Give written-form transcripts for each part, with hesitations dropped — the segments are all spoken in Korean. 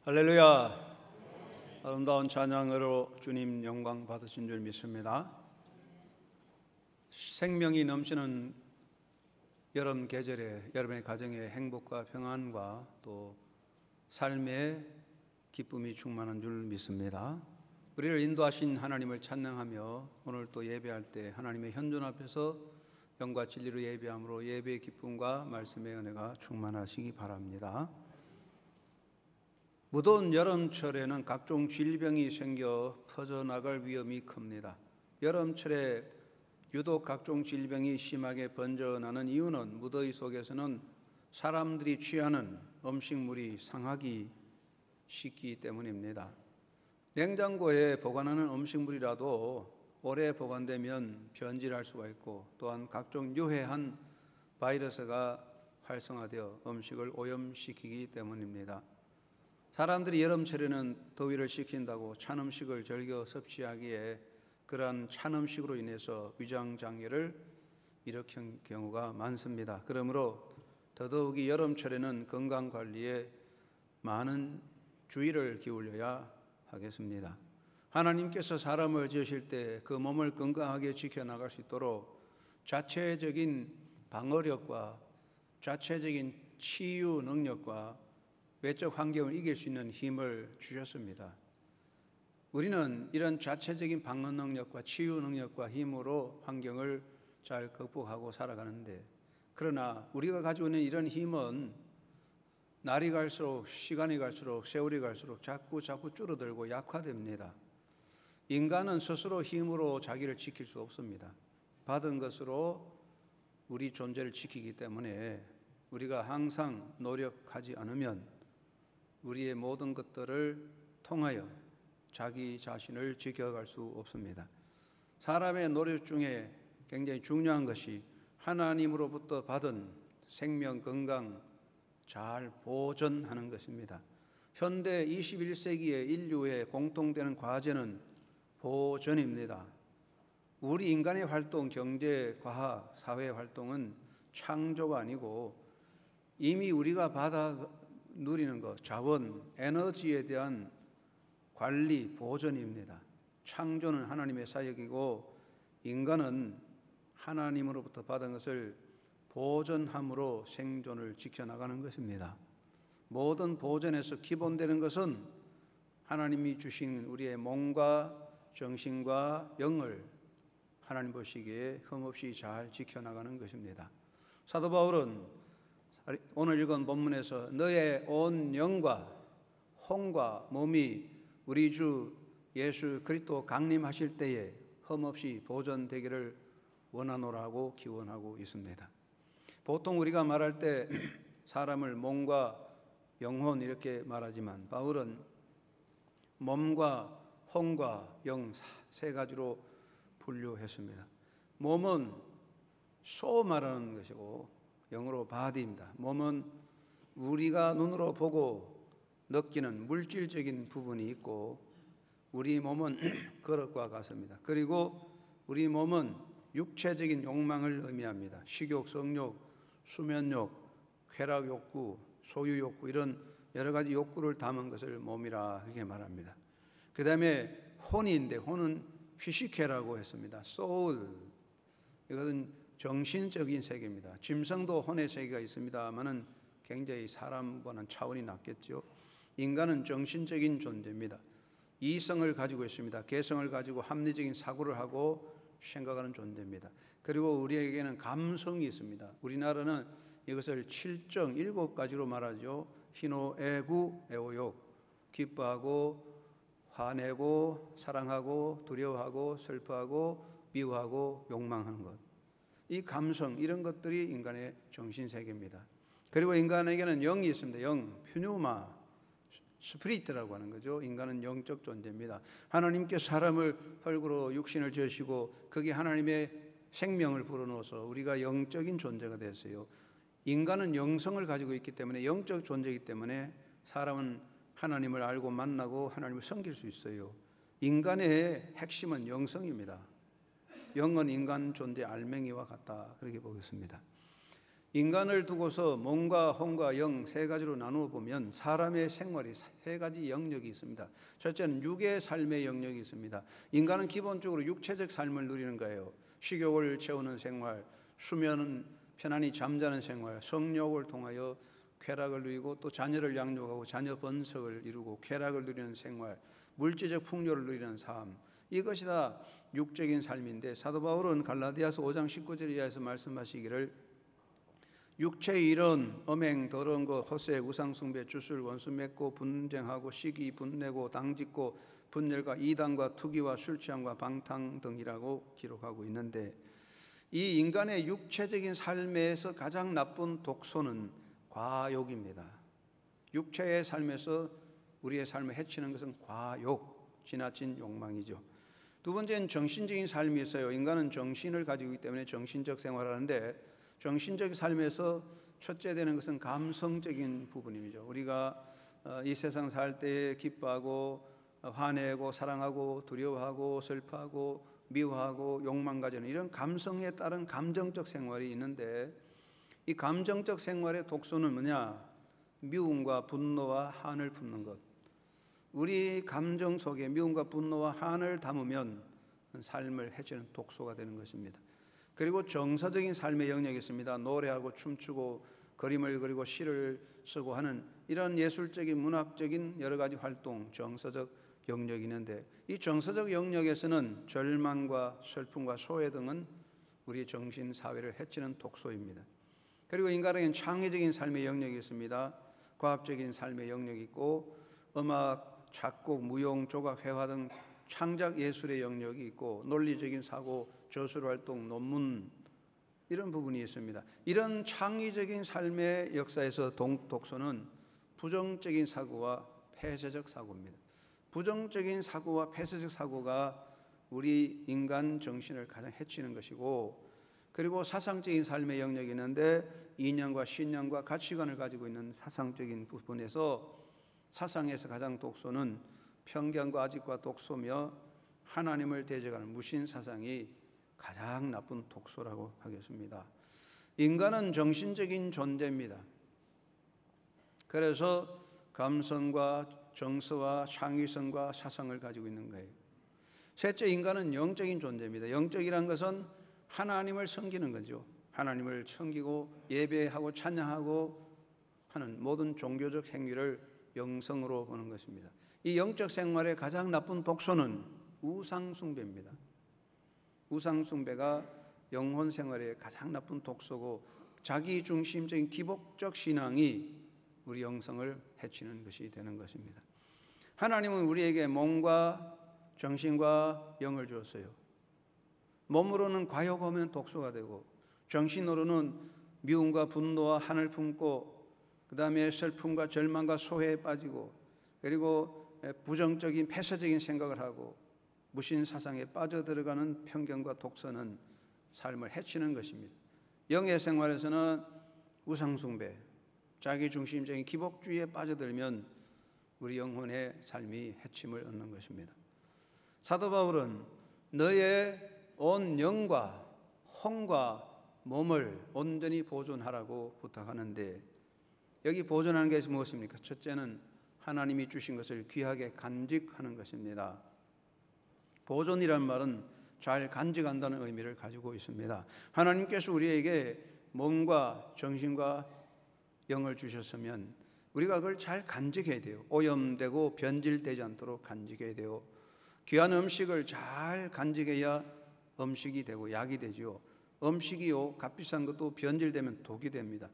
할렐루야. 아름다운 찬양으로 주님 영광 받으신 줄 믿습니다. 생명이 넘치는 여름 계절에 여러분의 가정에 행복과 평안과 또 삶의 기쁨이 충만한 줄 믿습니다. 우리를 인도하신 하나님을 찬양하며 오늘 또 예배할 때 하나님의 현존 앞에서 영과 진리로 예배함으로 예배의 기쁨과 말씀의 은혜가 충만하시기 바랍니다. 무더운 여름철에는 각종 질병이 생겨 퍼져나갈 위험이 큽니다. 여름철에 유독 각종 질병이 심하게 번져나는 이유는 무더위 속에서는 사람들이 취하는 음식물이 상하기 쉽기 때문입니다. 냉장고에 보관하는 음식물이라도 오래 보관되면 변질할 수가 있고 또한 각종 유해한 바이러스가 활성화되어 음식을 오염시키기 때문입니다. 사람들이 여름철에는 더위를 식힌다고 찬 음식을 즐겨 섭취하기에 그러한 찬 음식으로 인해서 위장장애를 일으킨 경우가 많습니다. 그러므로 더더욱이 여름철에는 건강관리에 많은 주의를 기울여야 하겠습니다. 하나님께서 사람을 지으실 때 그 몸을 건강하게 지켜나갈 수 있도록 자체적인 방어력과 자체적인 치유 능력과 외적 환경을 이길 수 있는 힘을 주셨습니다. 우리는 이런 자체적인 방어 능력과 치유 능력과 힘으로 환경을 잘 극복하고 살아가는데, 그러나 우리가 가지고 있는 이런 힘은 날이 갈수록 시간이 갈수록 세월이 갈수록 자꾸 줄어들고 약화됩니다. 인간은 스스로 힘으로 자기를 지킬 수 없습니다. 받은 것으로 우리 존재를 지키기 때문에 우리가 항상 노력하지 않으면 우리의 모든 것들을 통하여 자기 자신을 지켜갈 수 없습니다. 사람의 노력 중에 굉장히 중요한 것이 하나님으로부터 받은 생명, 건강 잘 보존하는 것입니다. 현대 21세기의 인류의 공통되는 과제는 보존입니다. 우리 인간의 활동, 경제, 과학, 사회 활동은 창조가 아니고 이미 우리가 받아 누리는 것, 자원, 에너지에 대한 관리, 보존입니다. 창조는 하나님의 사역이고 인간은 하나님으로부터 받은 것을 보존함으로 생존을 지켜나가는 것입니다. 모든 보존에서 기본되는 것은 하나님이 주신 우리의 몸과 정신과 영을 하나님 보시기에 흠없이 잘 지켜나가는 것입니다. 사도 바울은 오늘 읽은 본문에서 너의 온 영과 혼과 몸이 우리 주 예수 그리스도 강림하실 때에 흠없이 보존되기를 원하노라고 기원하고 있습니다. 보통 우리가 말할 때 사람을 몸과 영혼 이렇게 말하지만 바울은 몸과 혼과 영 세 가지로 분류했습니다. 몸은 소우 말하는 것이고 영어로 body입니다. 몸은 우리가 눈으로 보고 느끼는 물질적인 부분이 있고 우리 몸은 그릇과 같습니다. 그리고 우리 몸은 육체적인 욕망을 의미합니다. 식욕, 성욕, 수면욕, 쾌락욕구, 소유욕구 이런 여러 가지 욕구를 담은 것을 몸이라 이렇게 말합니다. 그 다음에 혼인데 혼은 피시케라고 했습니다. soul 이것은 정신적인 세계입니다. 짐승도 혼의 세계가 있습니다만은 굉장히 사람과는 차원이 낮겠죠. 인간은 정신적인 존재입니다. 이성을 가지고 있습니다. 개성을 가지고 합리적인 사고를 하고 생각하는 존재입니다. 그리고 우리에게는 감성이 있습니다. 우리나라는 이것을 7정 7가지로 말하죠. 희노, 애구, 애호욕, 기뻐하고 화내고 사랑하고 두려워하고 슬퍼하고 미워하고 욕망하는 것. 이 감성 이런 것들이 인간의 정신세계입니다. 그리고 인간에게는 영이 있습니다. 영, 퓨뉴마, 스피리트라고 하는 거죠. 인간은 영적 존재입니다. 하나님께 사람을 흙으로 육신을 지으시고 거기에 하나님의 생명을 불어넣어서 우리가 영적인 존재가 됐어요. 인간은 영성을 가지고 있기 때문에 영적 존재이기 때문에 사람은 하나님을 알고 만나고 하나님을 섬길 수 있어요. 인간의 핵심은 영성입니다. 영은 인간 존재 알맹이와 같다 그렇게 보겠습니다. 인간을 두고서 몸과 혼과 영 세 가지로 나누어 보면 사람의 생활이 세 가지 영역이 있습니다. 첫째는 육의 삶의 영역이 있습니다. 인간은 기본적으로 육체적 삶을 누리는 거예요. 식욕을 채우는 생활, 수면은 편안히 잠자는 생활, 성욕을 통하여 쾌락을 누리고 또 자녀를 양육하고 자녀 번성을 이루고 쾌락을 누리는 생활, 물질적 풍요를 누리는 삶, 이것이 다 육적인 삶인데, 사도 바울은 갈라디아서 5장 19절 이하에서 말씀하시기를 육체의 일은 음행, 더러운 것, 허세, 우상숭배, 주술, 원수 맺고 분쟁하고 시기, 분내고 당짓고 분열과 이단과 투기와 술취함과 방탕 등이라고 기록하고 있는데, 이 인간의 육체적인 삶에서 가장 나쁜 독소는 과욕입니다. 육체의 삶에서 우리의 삶을 해치는 것은 과욕, 지나친 욕망이죠. 두 번째는 정신적인 삶이 있어요. 인간은 정신을 가지고 있기 때문에 정신적 생활을 하는데, 정신적 삶에서 첫째 되는 것은 감성적인 부분이죠. 우리가 이 세상 살 때 기뻐하고 화내고 사랑하고 두려워하고 슬퍼하고 미워하고 욕망 가지는 이런 감성에 따른 감정적 생활이 있는데, 이 감정적 생활의 독소는 뭐냐? 미움과 분노와 한을 품는 것. 우리 감정 속에 미움과 분노와 한을 담으면 삶을 해치는 독소가 되는 것입니다. 그리고 정서적인 삶의 영역이 있습니다. 노래하고 춤추고 그림을 그리고 시를 쓰고 하는 이런 예술적인 문학적인 여러 가지 활동, 정서적 영역이 있는데, 이 정서적 영역에서는 절망과 슬픔과 소외 등은 우리 정신 사회를 해치는 독소입니다. 그리고 인간에게는 창의적인 삶의 영역이 있습니다. 과학적인 삶의 영역이 있고 음악, 작곡, 무용, 조각, 회화 등 창작 예술의 영역이 있고 논리적인 사고, 저술 활동, 논문 이런 부분이 있습니다. 이런 창의적인 삶의 역사에서 독소는 부정적인 사고와 폐쇄적 사고입니다. 부정적인 사고와 폐쇄적 사고가 우리 인간 정신을 가장 해치는 것이고, 그리고 사상적인 삶의 영역이 있는데 이념과 신념과 가치관을 가지고 있는 사상적인 부분에서 사상에서 가장 독소는 편견과 아집과 독소며 하나님을 대적하는 무신 사상이 가장 나쁜 독소라고 하겠습니다. 인간은 정신적인 존재입니다. 그래서 감성과 정서와 창의성과 사상을 가지고 있는 거예요. 셋째, 인간은 영적인 존재입니다. 영적이란 것은 하나님을 섬기는 거죠. 하나님을 섬기고 예배하고 찬양하고 하는 모든 종교적 행위를 영성으로 보는 것입니다. 이 영적 생활의 가장 나쁜 독소는 우상숭배입니다. 우상숭배가 영혼 생활의 가장 나쁜 독소고, 자기중심적인 기복적 신앙이 우리 영성을 해치는 것이 되는 것입니다. 하나님은 우리에게 몸과 정신과 영을 주었어요. 몸으로는 과욕하면 독소가 되고, 정신으로는 미움과 분노와 한을 품고, 그 다음에 슬픔과 절망과 소외에 빠지고, 그리고 부정적인 폐쇄적인 생각을 하고 무신 사상에 빠져들어가는 편견과 독서는 삶을 해치는 것입니다. 영의 생활에서는 우상숭배, 자기중심적인 기복주의에 빠져들면 우리 영혼의 삶이 해침을 얻는 것입니다. 사도 바울은 너의 온 영과 혼과 몸을 온전히 보존하라고 부탁하는데, 여기 보존하는 것이 무엇입니까? 첫째는 하나님이 주신 것을 귀하게 간직하는 것입니다. 보존이라는 말은 잘 간직한다는 의미를 가지고 있습니다. 하나님께서 우리에게 몸과 정신과 영을 주셨으면 우리가 그걸 잘 간직해야 돼요. 오염되고 변질되지 않도록 간직해야 돼요. 귀한 음식을 잘 간직해야 음식이 되고 약이 되죠. 음식이요, 값비싼 것도 변질되면 독이 됩니다.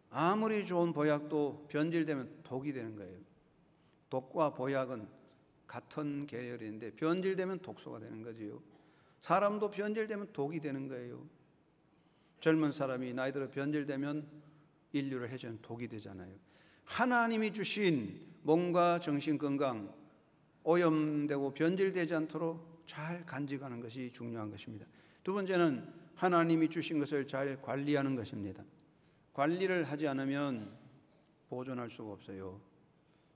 아무리 좋은 보약도 변질되면 독이 되는 거예요. 독과 보약은 같은 계열인데 변질되면 독소가 되는 거지요. 사람도 변질되면 독이 되는 거예요. 젊은 사람이 나이 들어 변질되면 인류를 해치는 독이 되잖아요. 하나님이 주신 몸과 정신 건강, 오염되고 변질되지 않도록 잘 간직하는 것이 중요한 것입니다. 두 번째는 하나님이 주신 것을 잘 관리하는 것입니다. 관리를 하지 않으면 보존할 수가 없어요.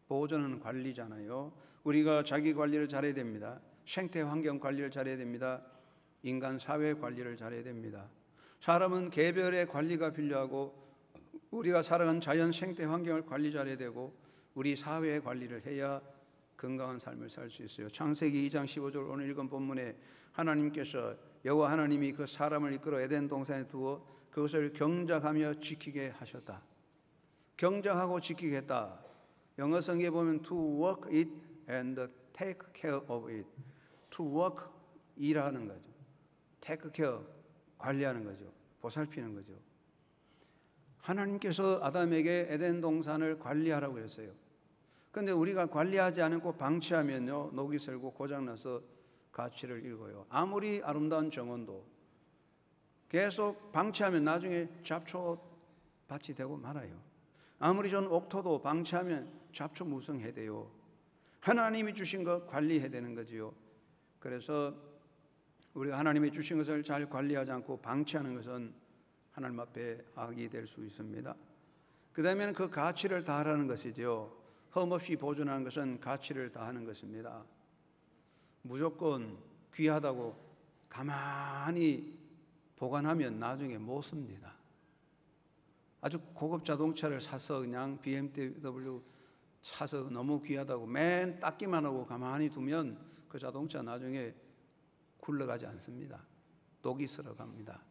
보존은 관리잖아요. 우리가 자기 관리를 잘해야 됩니다. 생태 환경 관리를 잘해야 됩니다. 인간 사회 관리를 잘해야 됩니다. 사람은 개별의 관리가 필요하고 우리가 살아가는 자연 생태 환경을 관리 잘해야 되고 우리 사회의 관리를 해야 건강한 삶을 살 수 있어요. 창세기 2장 15절 오늘 읽은 본문에 하나님께서 여호와 하나님이 그 사람을 이끌어 에덴 동산에 두어 그것을 경작하며 지키게 하셨다. 경작하고 지키겠다. 영어 성경에 보면 to work it and take care of it. to work 일하는 거죠. take care 관리하는 거죠. 보살피는 거죠. 하나님께서 아담에게 에덴 동산을 관리하라고 그랬어요. 그런데 우리가 관리하지 않고 방치하면요 녹이 슬고 고장나서 가치를 잃고요. 아무리 아름다운 정원도 계속 방치하면 나중에 잡초밭이 되고 말아요. 아무리 좋은 옥토도 방치하면 잡초 무성해돼요. 하나님이 주신 것 관리해야 되는 거지요. 그래서 우리가 하나님이 주신 것을 잘 관리하지 않고 방치하는 것은 하나님 앞에 악이 될 수 있습니다. 그 다음에는 그 가치를 다하라는 것이죠. 흠없이 보존하는 것은 가치를 다하는 것입니다. 무조건 귀하다고 가만히 보관하면 나중에 못 씁니다. 아주 고급 자동차를 사서 그냥 BMW 사서 너무 귀하다고 맨 닦기만 하고 가만히 두면 그 자동차 나중에 굴러가지 않습니다. 녹이 슬어갑니다.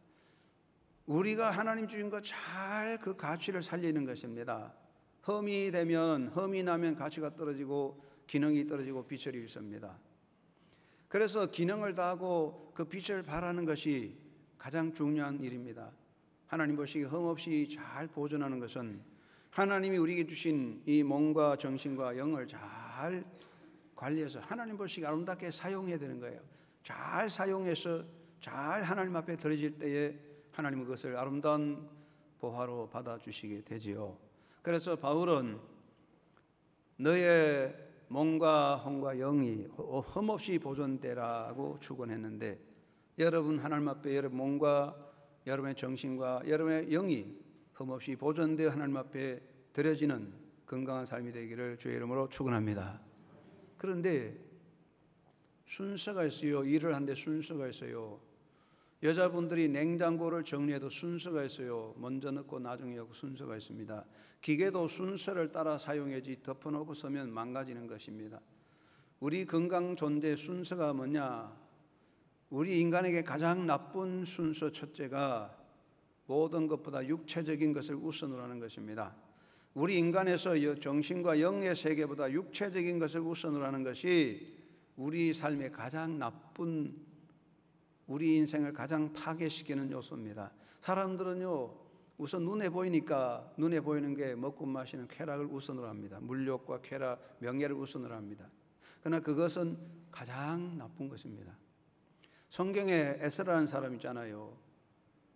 우리가 하나님 주신 것 잘 그 가치를 살리는 것입니다. 흠이 되면 흠이 나면 가치가 떨어지고 기능이 떨어지고 빛을 잃습니다. 그래서 기능을 다하고 그 빛을 발하는 것이 가장 중요한 일입니다. 하나님 보시기에 흠없이 잘 보존하는 것은 하나님이 우리에게 주신 이 몸과 정신과 영을 잘 관리해서 하나님 보시기에 아름답게 사용해야 되는 거예요. 잘 사용해서 잘 하나님 앞에 드려질 때에 하나님은 그것을 아름다운 보화로 받아주시게 되지요. 그래서 바울은 너의 몸과 혼과 영이 흠없이 보존되라고 축원했는데 여러분 하나님 앞에 여러분 몸과 여러분의 정신과 여러분의 영이 흠없이 보존되어 하나님 앞에 드려지는 건강한 삶이 되기를 주의 이름으로 축원합니다. 그런데 순서가 있어요. 일을 하는데 순서가 있어요. 여자분들이 냉장고를 정리해도 순서가 있어요. 먼저 넣고 나중에 넣고 순서가 있습니다. 기계도 순서를 따라 사용해야지 덮어놓고 서면 망가지는 것입니다. 우리 건강 존재의 순서가 뭐냐? 우리 인간에게 가장 나쁜 순서 첫째가 모든 것보다 육체적인 것을 우선으로 하는 것입니다. 우리 인간에서 정신과 영의 세계보다 육체적인 것을 우선으로 하는 것이 우리 삶의 가장 나쁜 우리 인생을 가장 파괴시키는 요소입니다. 사람들은요 우선 눈에 보이니까 눈에 보이는 게 먹고 마시는 쾌락을 우선으로 합니다. 물욕과 쾌락, 명예를 우선으로 합니다. 그러나 그것은 가장 나쁜 것입니다. 성경에 에서라는 사람 있잖아요.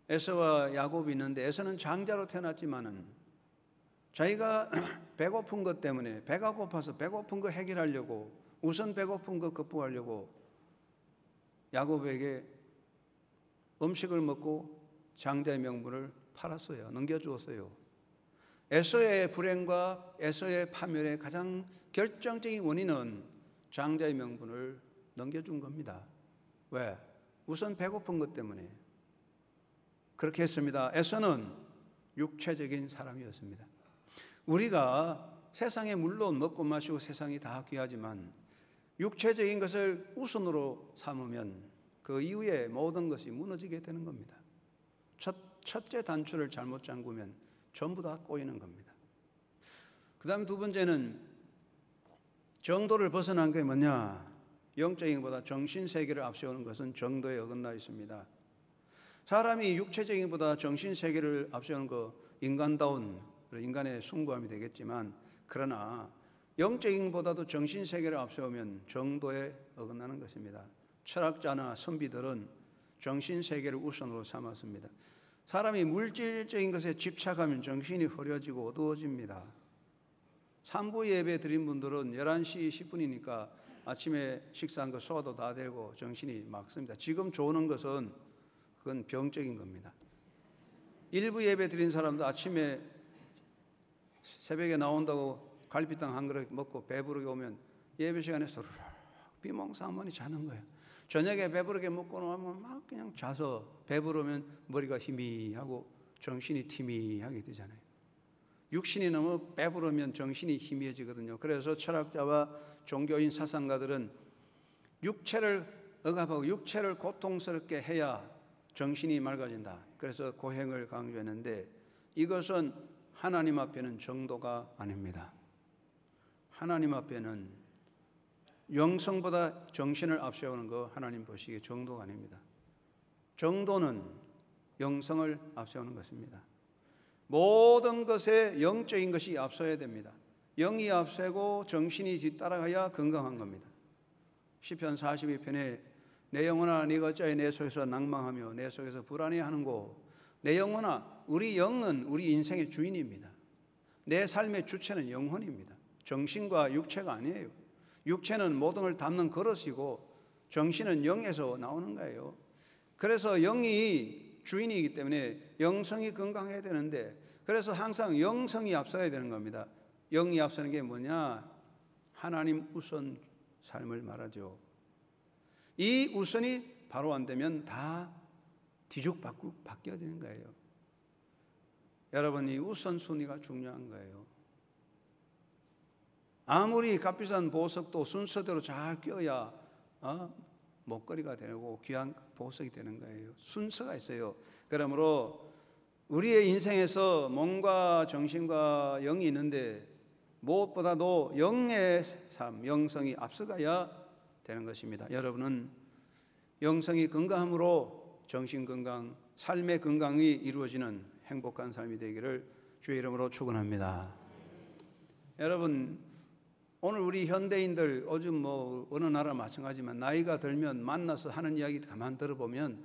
에서와 야곱이 있는데 에서는 장자로 태어났지만은 자기가 배고픈 것 때문에 배가 고파서 배고픈 거 해결하려고 우선 배고픈 거 극복하려고 야곱에게 음식을 먹고 장자의 명분을 팔았어요. 넘겨주었어요. 에서의 불행과 에서의 파멸의 가장 결정적인 원인은 장자의 명분을 넘겨준 겁니다. 왜? 우선 배고픈 것 때문에 그렇게 했습니다. 에서는 육체적인 사람이었습니다. 우리가 세상에 물론 먹고 마시고 세상이 다 귀하지만 육체적인 것을 우선으로 삼으면 그 이후에 모든 것이 무너지게 되는 겁니다. 첫째 단추를 잘못 잠그면 전부 다 꼬이는 겁니다. 그 다음 두 번째는 정도를 벗어난 게 뭐냐? 영적인 것보다 정신세계를 앞세우는 것은 정도에 어긋나 있습니다. 사람이 육체적인 것보다 정신세계를 앞세우는 거 인간다운 인간의 숭고함이 되겠지만 그러나 영적인 것보다도 정신세계를 앞세우면 정도에 어긋나는 것입니다. 철학자나 선비들은 정신세계를 우선으로 삼았습니다. 사람이 물질적인 것에 집착하면 정신이 흐려지고 어두워집니다. 3부 예배 드린 분들은 11시 10분이니까 아침에 식사한 거 소화도 다 되고 정신이 맑습니다. 지금 조는 것은 그건 병적인 겁니다. 1부 예배 드린 사람도 아침에 새벽에 나온다고 갈비탕 한 그릇 먹고 배부르게 오면 예배 시간에 소르륵 비몽사몽이 자는 거예요. 저녁에 배부르게 먹고 나면 막 그냥 자서 배부르면 머리가 희미하고 정신이 티미하게 되잖아요. 육신이 너무 배부르면 정신이 희미해지거든요. 그래서 철학자와 종교인 사상가들은 육체를 억압하고 육체를 고통스럽게 해야 정신이 맑아진다. 그래서 고행을 강조했는데 이것은 하나님 앞에는 정도가 아닙니다. 하나님 앞에는 영성보다 정신을 앞세우는 거 하나님 보시기에 정도가 아닙니다. 정도는 영성을 앞세우는 것입니다. 모든 것에 영적인 것이 앞서야 됩니다. 영이 앞서고 정신이 뒤따라가야 건강한 겁니다. 시편 42편에 내 영혼아 네가 어찌하여 내 속에서 낭망하며 내 속에서 불안해하는고. 내 영혼아, 우리 영은 우리 인생의 주인입니다. 내 삶의 주체는 영혼입니다. 정신과 육체가 아니에요. 육체는 모든 걸 담는 그릇이고 정신은 영에서 나오는 거예요. 그래서 영이 주인이기 때문에 영성이 건강해야 되는데, 그래서 항상 영성이 앞서야 되는 겁니다. 영이 앞서는 게 뭐냐? 하나님 우선 삶을 말하죠. 이 우선이 바로 안 되면 다 뒤죽박죽 바뀌어야 되는 거예요. 여러분, 이 우선순위가 중요한 거예요. 아무리 값비싼 보석도 순서대로 잘 껴야 목걸이가 되고 귀한 보석이 되는 거예요. 순서가 있어요. 그러므로 우리의 인생에서 몸과 정신과 영이 있는데 무엇보다도 영의 삶, 영성이 앞서가야 되는 것입니다. 여러분은 영성이 건강함으로 정신 건강, 삶의 건강이 이루어지는 행복한 삶이 되기를 주의 이름으로 축원합니다. 여러분, 오늘 우리 현대인들 요즘 어느 나라 마찬가지지만 나이가 들면 만나서 하는 이야기 가만 들어보면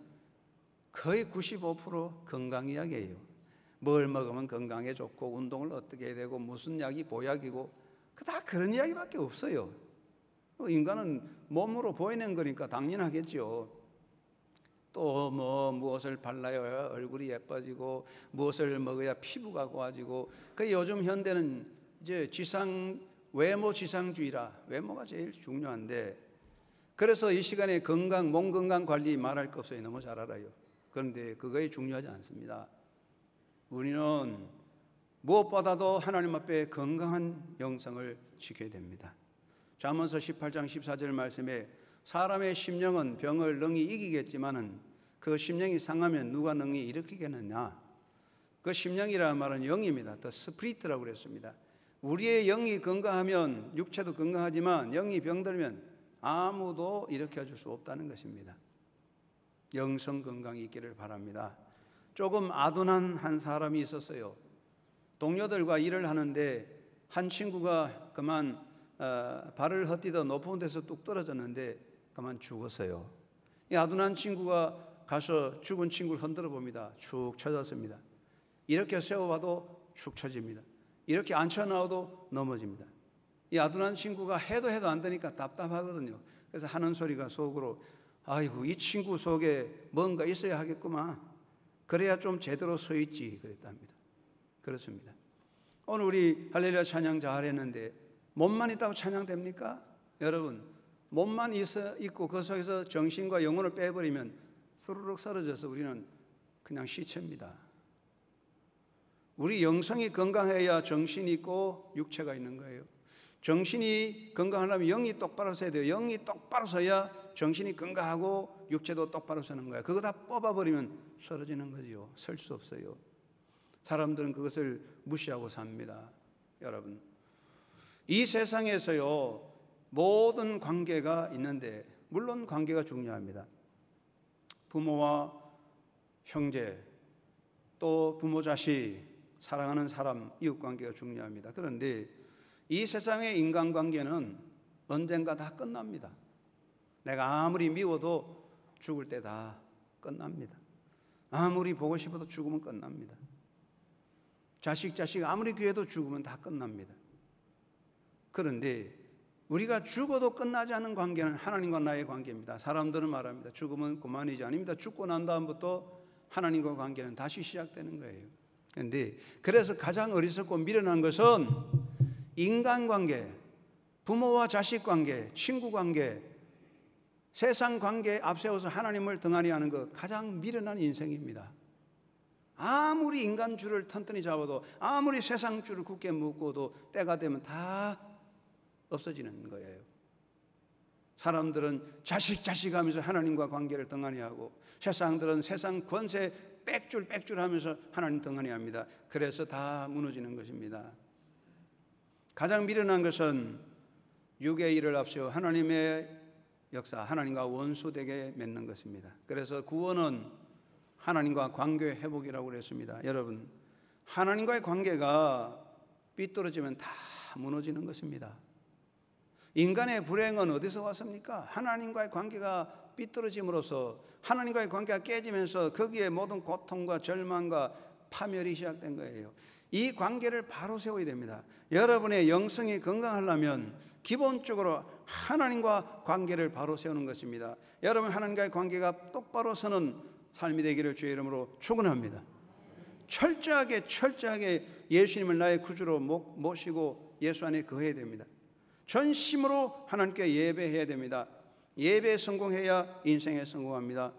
거의 95% 건강 이야기예요. 뭘 먹으면 건강에 좋고 운동을 어떻게 해야 되고 무슨 약이 보약이고 다 그런 이야기밖에 없어요. 인간은 몸으로 보이는 거니까 당연하겠죠. 또 무엇을 발라야 얼굴이 예뻐지고 무엇을 먹어야 피부가 고와지고, 그 요즘 현대는 이제 외모 지상주의라 외모가 제일 중요한데, 그래서 이 시간에 건강, 몸 건강 관리 말할 거 없어요. 너무 잘 알아요. 그런데 그거에 중요하지 않습니다. 우리는 무엇보다도 하나님 앞에 건강한 영성을 지켜야 됩니다. 잠언서 18장 14절 말씀에 사람의 심령은 병을 능히 이기겠지만은 그 심령이 상하면 누가 능히 일으키겠느냐. 그 심령이라는 말은 영입니다. 더 스피리트라고 그랬습니다. 우리의 영이 건강하면 육체도 건강하지만 영이 병들면 아무도 일으켜줄 수 없다는 것입니다. 영성 건강이 있기를 바랍니다. 조금 아둔한 한 사람이 있었어요. 동료들과 일을 하는데 한 친구가 그만 발을 헛디뎌 높은 데서 뚝 떨어졌는데 그만 죽었어요. 이 아둔한 친구가 가서 죽은 친구를 흔들어 봅니다. 축 쳐졌습니다. 이렇게 세워봐도 축 쳐집니다. 이렇게 앉혀놔도 넘어집니다. 이 아둔한 친구가 해도 안 되니까 답답하거든요. 그래서 하는 소리가 속으로, 아이고 이 친구 속에 뭔가 있어야 하겠구만. 그래야 좀 제대로 서 있지 그랬답니다. 그렇습니다. 오늘 우리 할렐루야 찬양 잘했는데 몸만 있다고 찬양됩니까? 여러분, 몸만 있고 그 속에서 정신과 영혼을 빼버리면 수르륵 쓰러져서 우리는 그냥 시체입니다. 우리 영성이 건강해야 정신이 있고 육체가 있는 거예요. 정신이 건강하려면 영이 똑바로 서야 돼요. 영이 똑바로 서야 정신이 건강하고 육체도 똑바로 서는 거예요. 그거 다 뽑아버리면 쓰러지는 거죠. 설 수 없어요. 사람들은 그것을 무시하고 삽니다. 여러분, 이 세상에서요 모든 관계가 있는데 물론 관계가 중요합니다. 부모와 형제, 또 부모 자식, 사랑하는 사람, 이웃관계가 중요합니다. 그런데 이 세상의 인간관계는 언젠가 다 끝납니다. 내가 아무리 미워도 죽을 때 다 끝납니다. 아무리 보고 싶어도 죽으면 끝납니다. 자식 아무리 귀해도 죽으면 다 끝납니다. 그런데 우리가 죽어도 끝나지 않는 관계는 하나님과 나의 관계입니다. 사람들은 말합니다. 죽으면 그만이지. 아닙니다. 죽고 난 다음부터 하나님과 관계는 다시 시작되는 거예요. 그래서 가장 어리석고 미련한 것은 인간관계, 부모와 자식 관계, 친구 관계, 세상 관계에 앞세워서 하나님을 등한히 하는 것, 가장 미련한 인생입니다. 아무리 인간 줄을 튼튼히 잡아도, 아무리 세상 줄을 굳게 묶어도 때가 되면 다 없어지는 거예요. 사람들은 자식 하면서 하나님과 관계를 등한히 하고, 세상들은 세상 권세 빽줄 하면서 하나님 등한히 합니다. 그래서 다 무너지는 것입니다. 가장 미련한 것은 육의 일을 앞세워 하나님의 역사, 하나님과 원수되게 맺는 것입니다. 그래서 구원은 하나님과 관계 회복이라고 그랬습니다. 여러분, 하나님과의 관계가 삐뚤어지면 다 무너지는 것입니다. 인간의 불행은 어디서 왔습니까? 하나님과의 관계가 삐뚤어짐으로써, 하나님과의 관계가 깨지면서 거기에 모든 고통과 절망과 파멸이 시작된 거예요. 이 관계를 바로 세워야 됩니다. 여러분의 영성이 건강하려면 기본적으로 하나님과 관계를 바로 세우는 것입니다. 여러분, 하나님과의 관계가 똑바로 서는 삶이 되기를 주의 이름으로 축원합니다. 철저하게 예수님을 나의 구주로 모시고 예수 안에 거해야 됩니다. 전심으로 하나님께 예배해야 됩니다. 예배에 성공해야 인생에 성공합니다.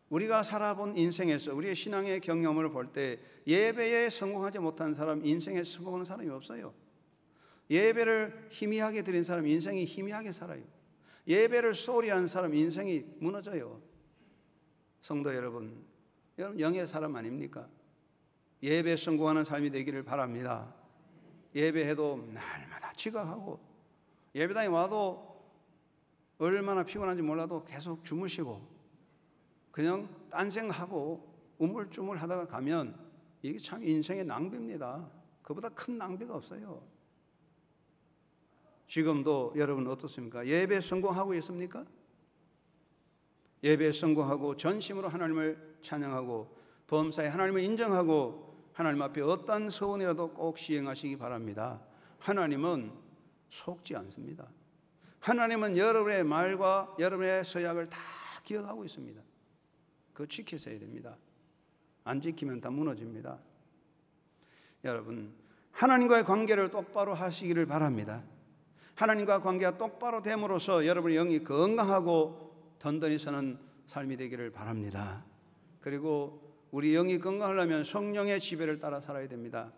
우리가 살아본 인생에서 우리의 신앙의 경험을 볼 때 예배에 성공하지 못한 사람, 인생에 성공하는 사람이 없어요. 예배를 희미하게 드린 사람, 인생이 희미하게 살아요. 예배를 소홀히 한 사람, 인생이 무너져요. 성도 여러분, 영의 사람 아닙니까? 예배에 성공하는 삶이 되기를 바랍니다. 예배해도 날마다 지각하고, 예배당에 와도 얼마나 피곤한지 몰라도 계속 주무시고 그냥 딴 생각하고 우물쭈물 하다가 가면 이게 참 인생의 낭비입니다. 그보다 큰 낭비가 없어요. 지금도 여러분 어떻습니까? 예배에 성공하고 있습니까? 예배에 성공하고 전심으로 하나님을 찬양하고 범사에 하나님을 인정하고 하나님 앞에 어떤 소원이라도 꼭 시행하시기 바랍니다. 하나님은 속지 않습니다. 하나님은 여러분의 말과 여러분의 서약을 다 기억하고 있습니다. 그거 지키셔야 됩니다. 안 지키면 다 무너집니다. 여러분, 하나님과의 관계를 똑바로 하시기를 바랍니다. 하나님과 관계가 똑바로 됨으로써 여러분의 영이 건강하고 든든히 서는 삶이 되기를 바랍니다. 그리고 우리 영이 건강하려면 성령의 지배를 따라 살아야 됩니다.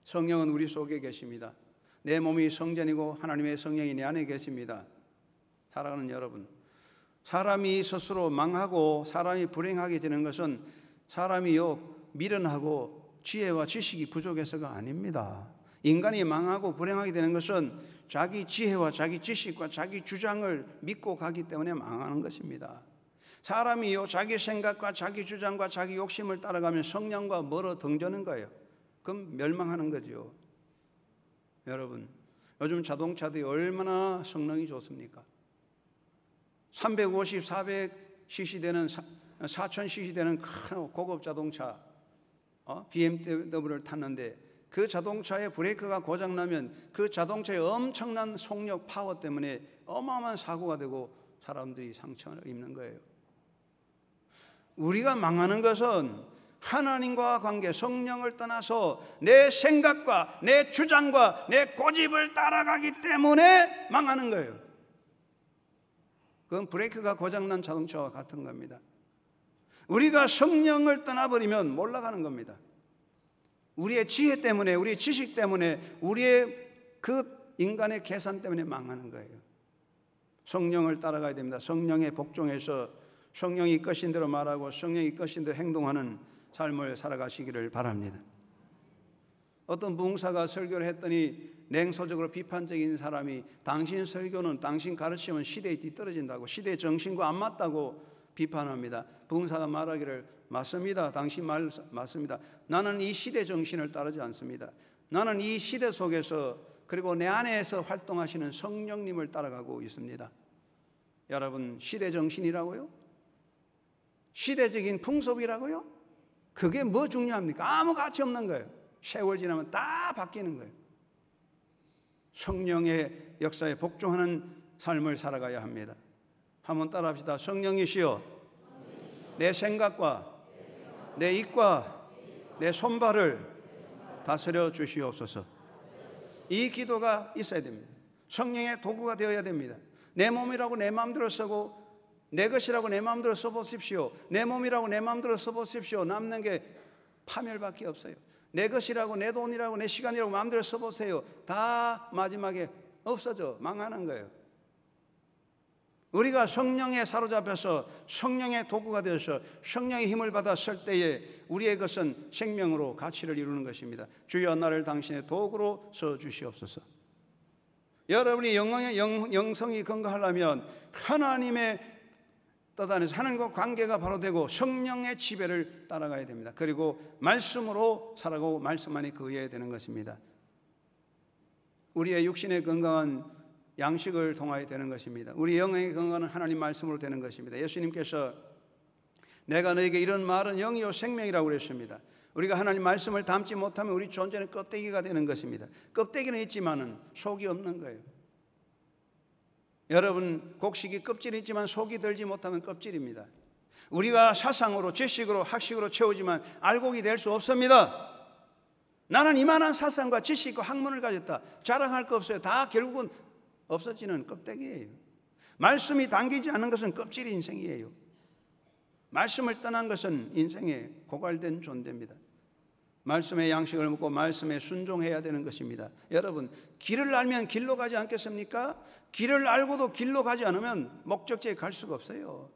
성령은 우리 속에 계십니다. 내 몸이 성전이고 하나님의 성령이 내 안에 계십니다. 사랑하는 여러분, 사람이 스스로 망하고 사람이 불행하게 되는 것은 사람이요 미련하고 지혜와 지식이 부족해서가 아닙니다. 인간이 망하고 불행하게 되는 것은 자기 지혜와 자기 지식과 자기 주장을 믿고 가기 때문에 망하는 것입니다. 사람이요 자기 생각과 자기 주장과 자기 욕심을 따라가면 성령과 멀어 등지는 거예요. 그럼 멸망하는 거죠. 여러분, 요즘 자동차들이 얼마나 성능이 좋습니까? 350, 400cc 되는 4000cc 되는 큰 고급 자동차 BMW를 탔는데 그 자동차의 브레이크가 고장나면 그 자동차의 엄청난 속력 파워 때문에 어마어마한 사고가 되고 사람들이 상처를 입는 거예요. 우리가 망하는 것은 하나님과 관계, 성령을 떠나서 내 생각과 내 주장과 내 고집을 따라가기 때문에 망하는 거예요. 그건 브레이크가 고장난 자동차와 같은 겁니다. 우리가 성령을 떠나버리면 몰락하는 겁니다. 우리의 지혜 때문에, 우리의 지식 때문에, 우리의 그 인간의 계산 때문에 망하는 거예요. 성령을 따라가야 됩니다. 성령에 복종해서 성령이 이끄신 대로 말하고 성령이 이끄신 대로 행동하는 삶을 살아가시기를 바랍니다. 어떤 부흥사가 설교를 했더니 냉소적으로 비판적인 사람이 당신 설교는, 당신 가르침은 시대에 뒤떨어진다고, 시대 정신과 안 맞다고 비판합니다. 부흥사가 말하기를 맞습니다. 당신 말 맞습니다. 나는 이 시대 정신을 따르지 않습니다. 나는 이 시대 속에서 그리고 내 안에서 활동하시는 성령님을 따라가고 있습니다. 여러분, 시대 정신이라고요? 시대적인 풍습이라고요? 그게 뭐 중요합니까? 아무 가치 없는 거예요. 세월 지나면 다 바뀌는 거예요. 성령의 역사에 복종하는 삶을 살아가야 합니다. 한번 따라합시다. 성령이시여, 내 생각과 내 입과 내 손발을 다스려 주시옵소서. 이 기도가 있어야 됩니다. 성령의 도구가 되어야 됩니다. 내 몸이라고 내 마음대로 쓰고 내 것이라고 내 마음대로 써보십시오. 내 몸이라고 내 마음대로 써보십시오. 남는 게 파멸밖에 없어요. 내 것이라고 내 돈이라고 내 시간이라고 마음대로 써보세요. 다 마지막에 없어져 망하는 거예요. 우리가 성령에 사로잡혀서 성령의 도구가 되어서 성령의 힘을 받아 쓸 때에 우리의 것은 생명으로 가치를 이루는 것입니다. 주여 나를 당신의 도구로 써주시옵소서. 여러분이 영성이 건강하려면 하나님의 뜻 안에서 하나님과 관계가 바로 되고 성령의 지배를 따라가야 됩니다. 그리고 말씀으로 살아가고 말씀 안에 거해야 되는 것입니다. 우리의 육신의 건강은 양식을 통하여 되는 것입니다. 우리 영의 건강은 하나님 말씀으로 되는 것입니다. 예수님께서 내가 너에게 이런 말은 영이요 생명이라고 그랬습니다. 우리가 하나님 말씀을 담지 못하면 우리 존재는 껍데기가 되는 것입니다. 껍데기는 있지만은 속이 없는 거예요. 여러분, 곡식이 껍질이 있지만 속이 들지 못하면 껍질입니다. 우리가 사상으로 지식으로 학식으로 채우지만 알곡이 될 수 없습니다. 나는 이만한 사상과 지식과 학문을 가졌다. 자랑할 거 없어요. 다 결국은 없어지는 껍데기예요. 말씀이 담기지 않은 것은 껍질이 인생이에요. 말씀을 떠난 것은 인생에 고갈된 존재입니다. 말씀의 양식을 먹고 말씀에 순종해야 되는 것입니다. 여러분, 길을 알면 길로 가지 않겠습니까? 길을 알고도 길로 가지 않으면 목적지에 갈 수가 없어요.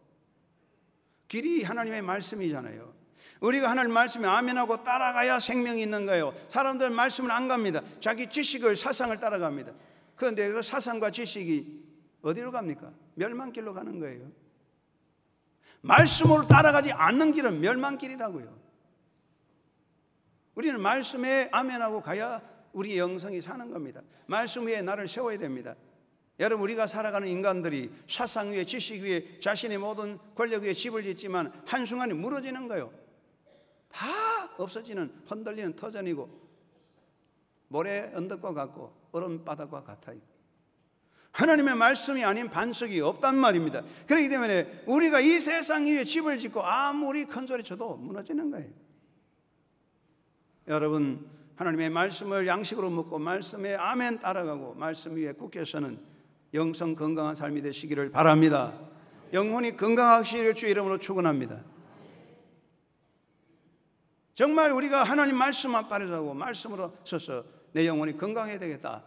길이 하나님의 말씀이잖아요. 우리가 하나님 말씀에 아멘하고 따라가야 생명이 있는 거예요. 사람들은 말씀을 안 갑니다. 자기 지식을 사상을 따라갑니다. 그런데 그 사상과 지식이 어디로 갑니까? 멸망길로 가는 거예요. 말씀으로 따라가지 않는 길은 멸망길이라고요. 우리는 말씀에 아멘하고 가야 우리 영성이 사는 겁니다. 말씀 위에 나를 세워야 됩니다. 여러분, 우리가 살아가는 인간들이 사상 위에 지식 위에 자신의 모든 권력 위에 집을 짓지만 한순간에 무너지는 거예요. 다 없어지는 흔들리는 터전이고 모래 언덕과 같고 얼음 바닥과 같아요. 하나님의 말씀이 아닌 반석이 없단 말입니다. 그렇기 때문에 우리가 이 세상 위에 집을 짓고 아무리 큰 소리 쳐도 무너지는 거예요. 여러분, 하나님의 말씀을 양식으로 먹고 말씀에 아멘 따라가고 말씀 위에 굳게 서는 영성 건강한 삶이 되시기를 바랍니다. 영혼이 건강하시기를 주의 이름으로 축원합니다. 정말 우리가 하나님 말씀 앞에 서고 말씀으로 서서 내 영혼이 건강해야 되겠다.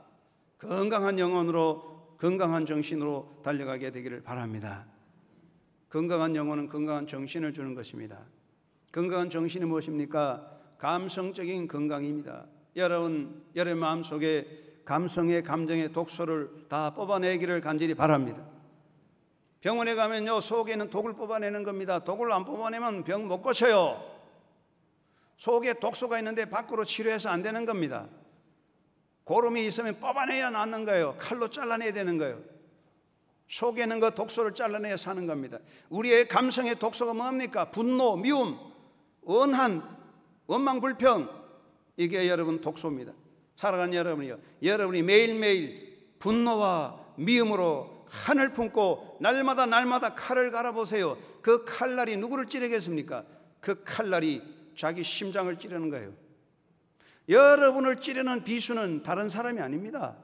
건강한 영혼으로 건강한 정신으로 달려가게 되기를 바랍니다. 건강한 영혼은 건강한 정신을 주는 것입니다. 건강한 정신이 무엇입니까? 감성적인 건강입니다. 여러분, 여러분 마음속에 감성의 감정의 독소를 다 뽑아내기를 간절히 바랍니다. 병원에 가면요, 속에는 독을 뽑아내는 겁니다. 독을 안 뽑아내면 병 못 고쳐요. 속에 독소가 있는데 밖으로 치료해서 안 되는 겁니다. 고름이 있으면 뽑아내야 낫는 거예요. 칼로 잘라내야 되는 거예요. 속에 있는 그 독소를 잘라내야 사는 겁니다. 우리의 감성의 독소가 뭡니까? 분노, 미움, 원한, 원망불평, 이게 여러분 독소입니다. 살아가는 여러분이요, 여러분이 매일매일 분노와 미움으로 한을 품고 날마다 칼을 갈아보세요. 그 칼날이 누구를 찌르겠습니까? 그 칼날이 자기 심장을 찌르는 거예요. 여러분을 찌르는 비수는 다른 사람이 아닙니다.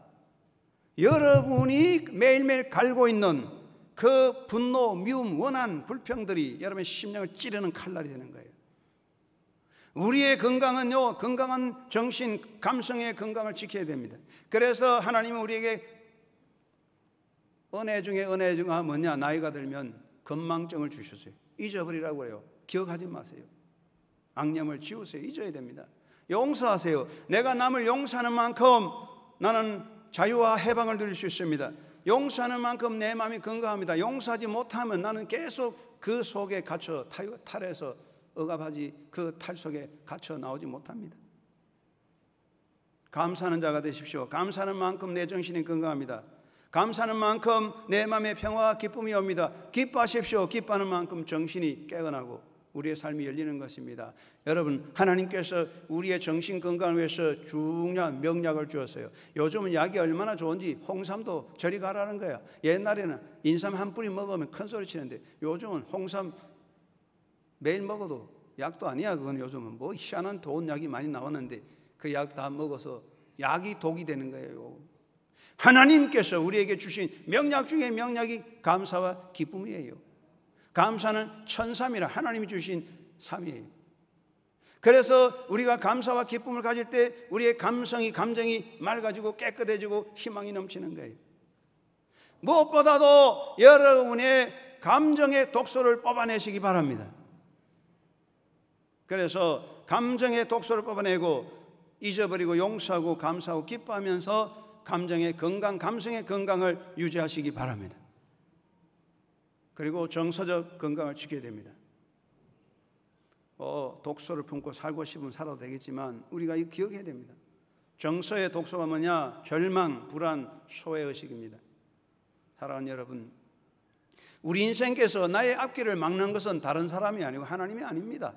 여러분이 매일매일 갈고 있는 그 분노, 미움, 원한, 불평들이 여러분의 심장을 찌르는 칼날이 되는 거예요. 우리의 건강은요, 건강한 정신, 감성의 건강을 지켜야 됩니다. 그래서 하나님은 우리에게 은혜 중에 은혜가 뭐냐? 나이가 들면 건망증을 주셨어요. 잊어버리라고 해요. 기억하지 마세요. 악념을 지우세요. 잊어야 됩니다. 용서하세요. 내가 남을 용서하는 만큼 나는 자유와 해방을 누릴 수 있습니다. 용서하는 만큼 내 마음이 건강합니다. 용서하지 못하면 나는 계속 그 속에 갇혀 탈해서 억압하지, 그 탈 속에 갇혀 나오지 못합니다. 감사하는 자가 되십시오. 감사하는 만큼 내 정신이 건강합니다. 감사하는 만큼 내 마음에 평화와 기쁨이 옵니다. 기뻐하십시오. 기뻐하는 만큼 정신이 깨어나고 우리의 삶이 열리는 것입니다. 여러분, 하나님께서 우리의 정신 건강을 위해서 중요한 명약을 주었어요. 요즘은 약이 얼마나 좋은지 홍삼도 저리 가라는 거야. 옛날에는 인삼 한 뿌리 먹으면 큰 소리 치는데 요즘은 홍삼 매일 먹어도 약도 아니야. 그건 요즘은 뭐 희한한 좋은 약이 많이 나왔는데 그 약 다 먹어서 약이 독이 되는 거예요. 하나님께서 우리에게 주신 명약 중에 명약이 감사와 기쁨이에요. 감사는 천삼이라 하나님이 주신 삼이에요. 그래서 우리가 감사와 기쁨을 가질 때 우리의 감정이 맑아지고 깨끗해지고 희망이 넘치는 거예요. 무엇보다도 여러분의 감정의 독소를 뽑아내시기 바랍니다. 그래서 감정의 독소를 뽑아내고 잊어버리고 용서하고 감사하고 기뻐하면서 감정의 건강, 감성의 건강을 유지하시기 바랍니다. 그리고 정서적 건강을 지켜야 됩니다. 독소를 품고 살고 싶으면 살아도 되겠지만 우리가 이거 기억해야 됩니다. 정서의 독소가 뭐냐? 절망, 불안, 소외의식입니다. 사랑하는 여러분, 우리 인생께서 나의 앞길을 막는 것은 다른 사람이 아니고 하나님이 아닙니다.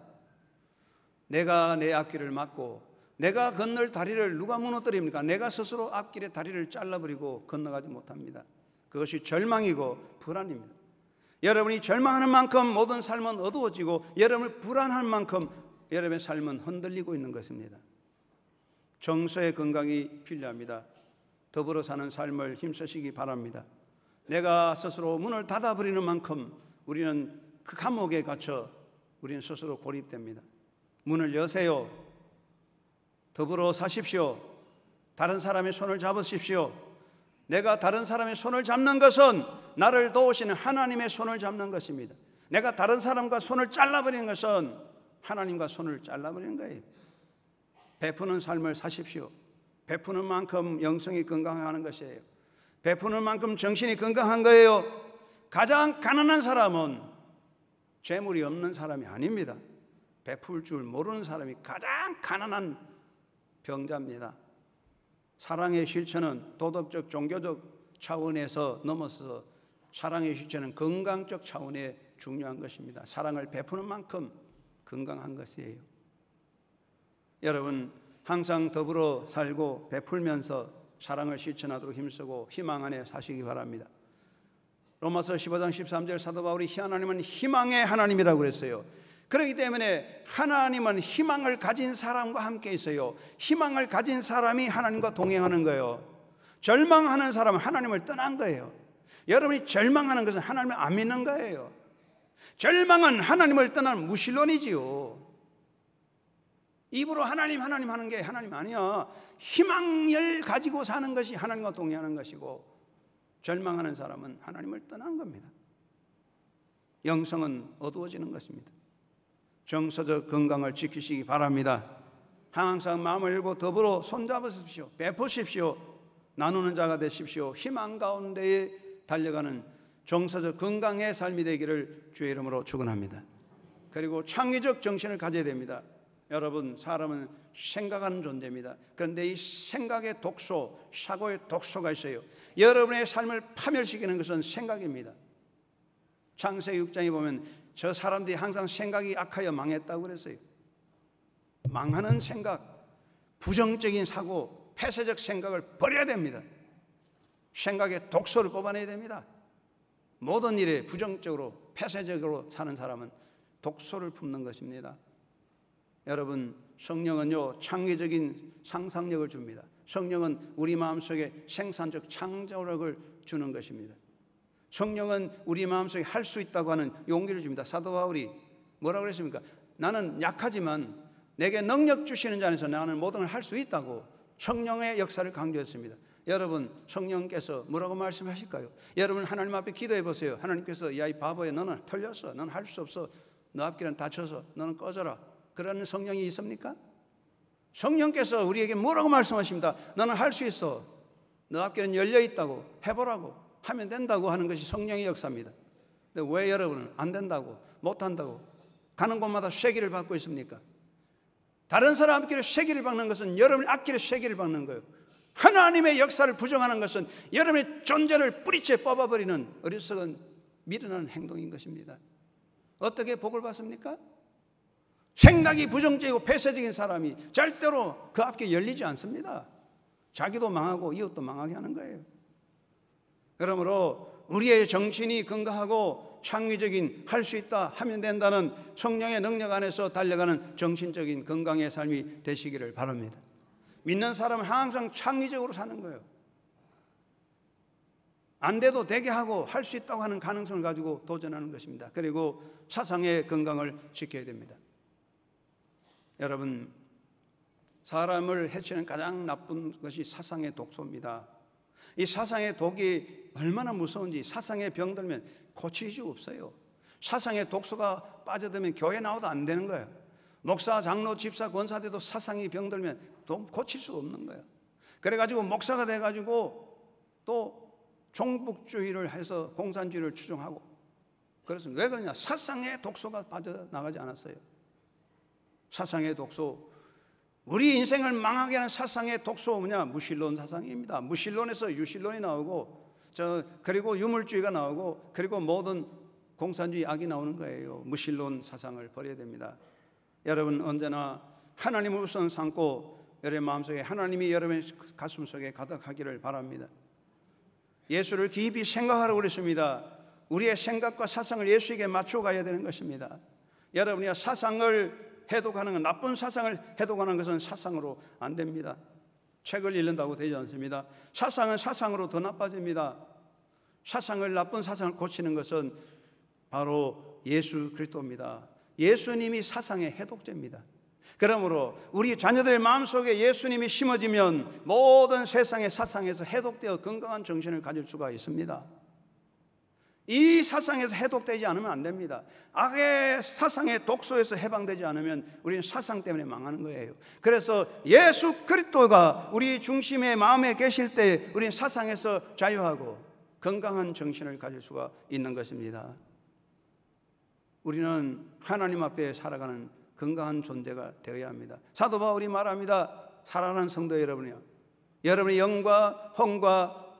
내가 내 앞길을 막고 내가 건널 다리를 누가 무너뜨립니까? 내가 스스로 앞길의 다리를 잘라버리고 건너가지 못합니다. 그것이 절망이고 불안입니다. 여러분이 절망하는 만큼 모든 삶은 어두워지고 여러분이 불안한 만큼 여러분의 삶은 흔들리고 있는 것입니다. 정서의 건강이 필요합니다. 더불어 사는 삶을 힘쓰시기 바랍니다. 내가 스스로 문을 닫아버리는 만큼 우리는 그 감옥에 갇혀 우리는 스스로 고립됩니다. 문을 여세요. 더불어 사십시오. 다른 사람의 손을 잡으십시오. 내가 다른 사람의 손을 잡는 것은 나를 도우시는 하나님의 손을 잡는 것입니다. 내가 다른 사람과 손을 잘라버리는 것은 하나님과 손을 잘라버리는 거예요. 베푸는 삶을 사십시오. 베푸는 만큼 영성이 건강하는 것이에요. 베푸는 만큼 정신이 건강한 거예요. 가장 가난한 사람은 재물이 없는 사람이 아닙니다. 베풀 줄 모르는 사람이 가장 가난한 병자입니다. 사랑의 실천은 도덕적, 종교적 차원에서 넘어서서 사랑의 실천은 건강적 차원에 중요한 것입니다. 사랑을 베푸는 만큼 건강한 것이에요. 여러분, 항상 더불어 살고 베풀면서 사랑을 실천하도록 힘쓰고 희망 안에 사시기 바랍니다. 로마서 15장 13절 사도 바울이 하나님은 희망의 하나님이라고 그랬어요. 그렇기 때문에 하나님은 희망을 가진 사람과 함께 있어요. 희망을 가진 사람이 하나님과 동행하는 거예요. 절망하는 사람은 하나님을 떠난 거예요. 여러분이 절망하는 것은 하나님을 안 믿는 거예요. 절망은 하나님을 떠난 무신론이지요. 입으로 하나님 하는 게 하나님 아니야. 희망을 가지고 사는 것이 하나님과 동행하는 것이고, 절망하는 사람은 하나님을 떠난 겁니다. 영성은 어두워지는 것입니다. 정서적 건강을 지키시기 바랍니다. 항상 마음을 열고 더불어 손잡으십시오. 베푸십시오. 나누는 자가 되십시오. 희망 가운데에 달려가는 정서적 건강의 삶이 되기를 주의 이름으로 축원합니다. 그리고 창의적 정신을 가져야 됩니다. 여러분, 사람은 생각하는 존재입니다. 그런데 이 생각의 독소, 사고의 독소가 있어요. 여러분의 삶을 파멸시키는 것은 생각입니다. 창세기 6장에 보면 저 사람들이 항상 생각이 악하여 망했다고 그랬어요. 망하는 생각, 부정적인 사고, 폐쇄적 생각을 버려야 됩니다. 생각의 독소를 뽑아내야 됩니다. 모든 일에 부정적으로, 폐쇄적으로 사는 사람은 독소를 품는 것입니다. 여러분, 성령은요, 창의적인 상상력을 줍니다. 성령은 우리 마음속에 생산적 창조력을 주는 것입니다. 성령은 우리 마음속에 할 수 있다고 하는 용기를 줍니다. 사도 바울이 뭐라고 그랬습니까? 나는 약하지만 내게 능력 주시는 자 안에서 나는 모든 걸 할 수 있다고 성령의 역사를 강조했습니다. 여러분, 성령께서 뭐라고 말씀하실까요? 여러분, 하나님 앞에 기도해 보세요. 하나님께서 야, 이 바보야, 너는 틀렸어. 너는 할 수 없어. 너 앞길은 닫혀서 너는 꺼져라. 그런 성령이 있습니까? 성령께서 우리에게 뭐라고 말씀하십니다. 너는 할 수 있어. 너 앞길은 열려 있다고. 해보라고. 하면 된다고 하는 것이 성령의 역사입니다. 근데 왜 여러분은 안 된다고, 못한다고 가는 곳마다 쇠기를 받고 있습니까? 다른 사람 앞길에 쇠기를 박는 것은 여러분의 앞길에 쇠기를 박는 거예요. 하나님의 역사를 부정하는 것은 여러분의 존재를 뿌리째 뽑아버리는 어리석은 미련한 행동인 것입니다. 어떻게 복을 받습니까? 생각이 부정적이고 폐쇄적인 사람이 절대로 그 앞에 열리지 않습니다. 자기도 망하고 이웃도 망하게 하는 거예요. 그러므로 우리의 정신이 건강하고 창의적인, 할 수 있다, 하면 된다는 성령의 능력 안에서 달려가는 정신적인 건강의 삶이 되시기를 바랍니다. 믿는 사람은 항상 창의적으로 사는 거예요. 안 돼도 되게 하고 할 수 있다고 하는 가능성을 가지고 도전하는 것입니다. 그리고 사상의 건강을 지켜야 됩니다. 여러분, 사람을 해치는 가장 나쁜 것이 사상의 독소입니다. 이 사상의 독이 얼마나 무서운지, 사상에 병들면 고칠 수 없어요. 사상의 독소가 빠져들면 교회 나와도 안 되는 거예요. 목사, 장로, 집사, 권사들도 사상이 병들면 또 고칠 수 없는 거예요. 그래가지고 목사가 돼가지고 또 종북주의를 해서 공산주의를 추종하고 그렇습니다. 왜 그러냐? 사상의 독소가 빠져나가지 않았어요. 사상의 독소, 우리 인생을 망하게 하는 사상의 독소 뭐냐? 무신론 사상입니다. 무신론에서 유신론이 나오고 그리고 유물주의가 나오고 그리고 모든 공산주의 악이 나오는 거예요. 무신론 사상을 버려야 됩니다. 여러분, 언제나 하나님을 우선 삼고 여러분의 마음속에 하나님이 여러분의 가슴속에 가득하기를 바랍니다. 예수를 깊이 생각하라고 그랬습니다. 우리의 생각과 사상을 예수에게 맞춰 가야 되는 것입니다. 여러분이 사상을 해독하는 것, 나쁜 사상을 해독하는 것은 사상으로 안 됩니다. 책을 읽는다고 되지 않습니다. 사상은 사상으로 더 나빠집니다. 나쁜 사상을 고치는 것은 바로 예수 그리스도입니다. 예수님이 사상의 해독제입니다. 그러므로 우리 자녀들 마음속에 예수님이 심어지면 모든 세상의 사상에서 해독되어 건강한 정신을 가질 수가 있습니다. 이 사상에서 해독되지 않으면 안 됩니다. 악의 사상의 독소에서 해방되지 않으면 우리는 사상 때문에 망하는 거예요. 그래서 예수 그리스도가 우리 중심의 마음에 계실 때 우리는 사상에서 자유하고 건강한 정신을 가질 수가 있는 것입니다. 우리는 하나님 앞에 살아가는 건강한 존재가 되어야 합니다. 사도 바울이 말합니다. 사랑하는 성도 여러분이요, 여러분의 영과 혼과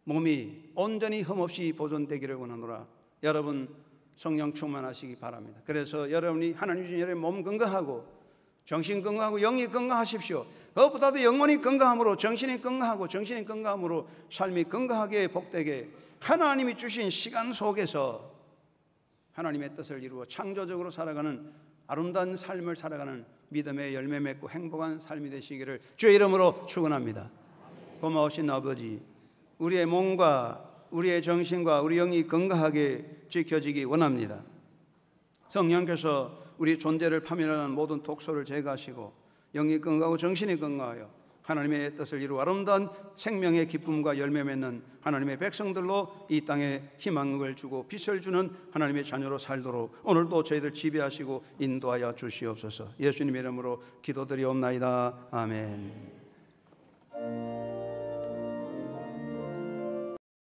몸이 온전히 흠없이 보존되기를 원하노라. 여러분 성령 충만하시기 바랍니다. 그래서 여러분이 하나님 주신 여러분의 몸 건강하고 정신 건강하고 영이 건강하십시오. 그것보다도 영혼이 건강함으로 정신이 건강하고 정신이 건강함으로 삶이 건강하게 복되게 하나님이 주신 시간 속에서 하나님의 뜻을 이루어 창조적으로 살아가는 아름다운 삶을 살아가는 믿음의 열매 맺고 행복한 삶이 되시기를 주의 이름으로 축원합니다. 고마우신 아버지, 우리의 몸과 우리의 정신과 우리 영이 건강하게 지켜지기 원합니다. 성령께서 우리 존재를 파멸하는 모든 독소를 제거하시고 영이 건강하고 정신이 건강하여 하나님의 뜻을 이루어 아름다운 생명의 기쁨과 열매 맺는 하나님의 백성들로 이 땅에 희망을 주고 빛을 주는 하나님의 자녀로 살도록 오늘도 저희들 지배하시고 인도하여 주시옵소서. 예수님의 이름으로 기도드리옵나이다. 아멘.